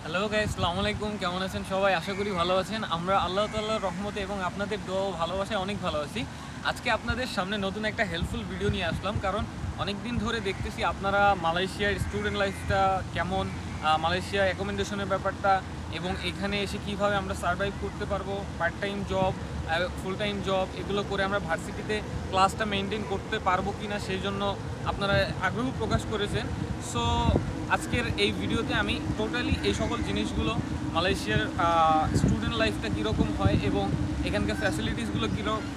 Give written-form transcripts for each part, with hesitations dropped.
Hello guys, আসসালামু আলাইকুম। কেমন আছেন সবাই? আশা করি ভালো আছেন। আমরা আল্লাহ তাআলার রহমতে এবং আপনাদের দোয়া ও ভালোবাসায় অনেক ভালো আছি। আজকে আপনাদের সামনে নতুন একটা হেল্পফুল ভিডিও নিয়ে আসলাম, কারণ অনেক দিন ধরে দেখতেছি আপনারা মালয়েশিয়ার স্টুডেন্ট লাইফটা কেমন, মালয়েশিয়া অ্যাকোমোডেশনের ব্যাপারটা এবং এখানে এসে কিভাবে আমরা সার্ভাইভ করতে পারবো, part time job, full time job, এগুলো করে আমরা ভার্সিটিতে ক্লাসটা মেনটেন করতে পারবো কি না সেই জন্য আপনারা আগ্রহ প্রকাশ করেছেন। সো আজকের এই ভিডিওতে আমি টোটালি এই সকল জিনিসগুলো, মালয়েশিয়ার স্টুডেন্ট লাইফটা কীরকম হয় এবং এখানকার ফ্যাসিলিটিসগুলো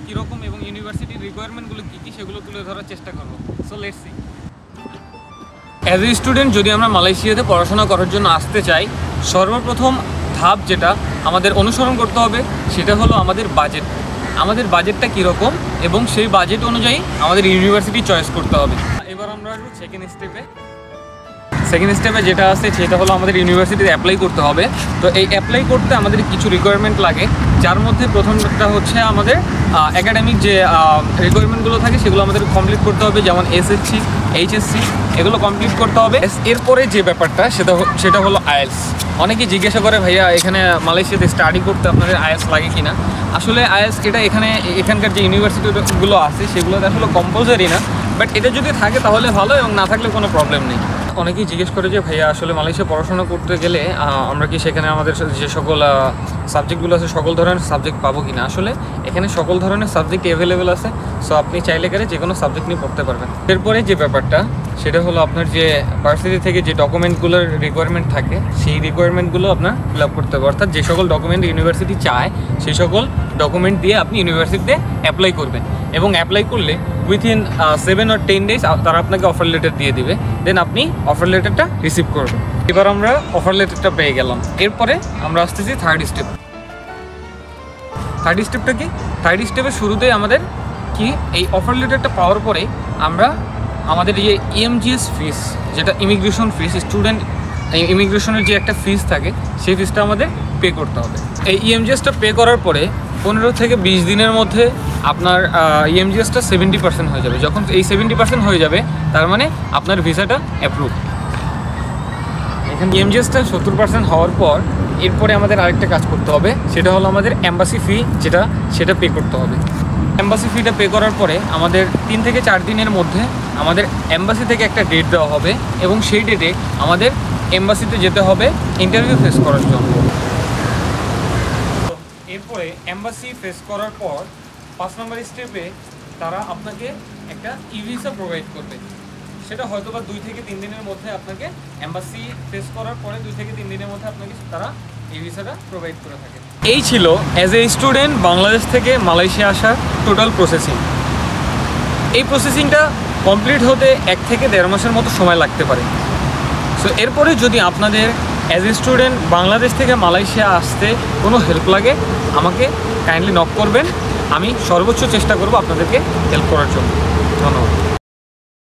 কীরকম এবং ইউনিভার্সিটির রিকোয়ারমেন্টগুলো কী কী সেগুলো তুলে ধরার চেষ্টা করবো। So let's see. As a student যদি আমরা মালয়েশিয়াতে পড়াশোনা করার জন্য আসতে চাই, সর্বপ্রথম ধাপ যেটা আমাদের অনুসরণ করতে হবে সেটা হলো আমাদের বাজেট। আমাদের বাজেটটা কীরকম এবং সেই বাজেট অনুযায়ী আমাদের ইউনিভার্সিটি চয়েস করতে হবে। এবার আমরা সেকেন্ড স্টেপে যেটা আছে সেটা হলো আমাদের ইউনিভার্সিটিতে অ্যাপ্লাই করতে হবে। তো এই অ্যাপ্লাই করতে আমাদের কিছু রিকোয়ারমেন্ট লাগে, যার মধ্যে প্রথমটা হচ্ছে আমাদের একাডেমিক যে রিকোয়ারমেন্টগুলো থাকে সেগুলো আমাদের কমপ্লিট করতে হবে, যেমন এসএসসি, এইচএসসি এগুলো কমপ্লিট করতে হবে। এরপরে যে ব্যাপারটা সেটা হলো আইএলটিএস। অনেকেই জিজ্ঞাসা করে, ভাইয়া এখানে মালয়েশিয়াতে স্টাডি করতে আপনাদের আইএলটিএস লাগে কি না। আসলে আইএলটিএস এটা এখানকার যে ইউনিভার্সিটিগুলো আছে সেগুলোতে আসলে কম্পালসারি না, বাট এটা যদি থাকে তাহলে ভালো এবং না থাকলে কোনো প্রবলেম নেই। অনেকেই জিজ্ঞেস করে যে ভাইয়া আসলে মালয়েশিয়া পড়াশোনা করতে গেলে আমরা কি সেখানে আমাদের যে সকল সাবজেক্টগুলো আছে সকল ধরনের সাবজেক্ট পাবো কি না। আসলে এখানে সকল ধরনের সাবজেক্ট অ্যাভেলেবেল আছে, সো আপনি চাইলে গেলে যে কোনো সাবজেক্ট নিয়ে পড়তে পারবেন। এরপরে যে ব্যাপারটা সেটা হলো আপনার যে ভার্সিটি থেকে যে ডকুমেন্টগুলোর রিকোয়ারমেন্ট থাকে সেই রিকোয়ারমেন্টগুলো আপনার ফিল আপ করতে হবে। অর্থাৎ যে সকল ডকুমেন্ট ইউনিভার্সিটি চায় সেই সকল ডকুমেন্ট দিয়ে আপনি ইউনিভার্সিটিতে অ্যাপ্লাই করবেন এবং অ্যাপ্লাই করলে উইথিন 7 or 10 days তারা আপনাকে অফার লেটার দিয়ে দিবে, দেন আপনি অফার লেটারটা রিসিভ করবেন। এবার আমরা অফার লেটারটা পেয়ে গেলাম। এরপরে আমরা আসতেছি থার্ড স্টেপটা কি? থার্ড স্টেপের শুরুতেই আমাদের কি এই অফার লেটারটা পাওয়ার পরে আমরা আমাদের যে ইএমজিএস ফিস, যেটা ইমিগ্রেশন ফিস, স্টুডেন্ট ইমিগ্রেশনের যে একটা ফিস থাকে সেই ফিসটা আমাদের পে করতে হবে। এই ইএমজিএসটা পে করার পরে 15 থেকে 20 দিনের মধ্যে আপনার ইএমজিএসটা 70% হয়ে যাবে। যখন এই 70% হয়ে যাবে তার মানে আপনার ভিসাটা অ্যাপ্রুভ। এখানে ইএমজিএসটা 70% হওয়ার পর এরপরে আমাদের আরেকটা কাজ করতে হবে, সেটা হলো আমাদের এম্বাসি ফি সেটা পে করতে হবে। এম্বাসি ফিটা পে করার পরে আমাদের 3 থেকে 4 দিনের মধ্যে আমাদের এম্বাসি থেকে একটা ডেট দেওয়া হবে এবং সেই ডেটে আমাদের এম্বাসিতে যেতে হবে ইন্টারভিউ ফেস করার জন্য। এরপরে এম্বাসি ফেস করার পর 5 নম্বর স্টেপে তারা আপনাকে একটা ই ভিসা প্রোভাইড করবে। সেটা হয়তো বা 2 থেকে 3 দিনের মধ্যে আপনাকে এম্বাসি ফেস করার পরে 2 থেকে 3 দিনের মধ্যে আপনাকে তারা এই ভিসাটা প্রোভাইড করে থাকে। এই ছিল অ্যাজ এ স্টুডেন্ট বাংলাদেশ থেকে মালয়েশিয়া আসার টোটাল প্রসেসিং। এই প্রসেসিংটা কমপ্লিট হতে 1 থেকে 1.5 মাসের মতো সময় লাগতে পারে। সো এরপরে যদি আপনাদের অ্যাজ এ স্টুডেন্ট বাংলাদেশ থেকে মালয়েশিয়া আসতে কোনো হেল্প লাগে আমাকে কাইন্ডলি নক করবেন, আমি সর্বোচ্চ চেষ্টা করব আপনাদেরকে হেল্প করার জন্য। ধন্যবাদ।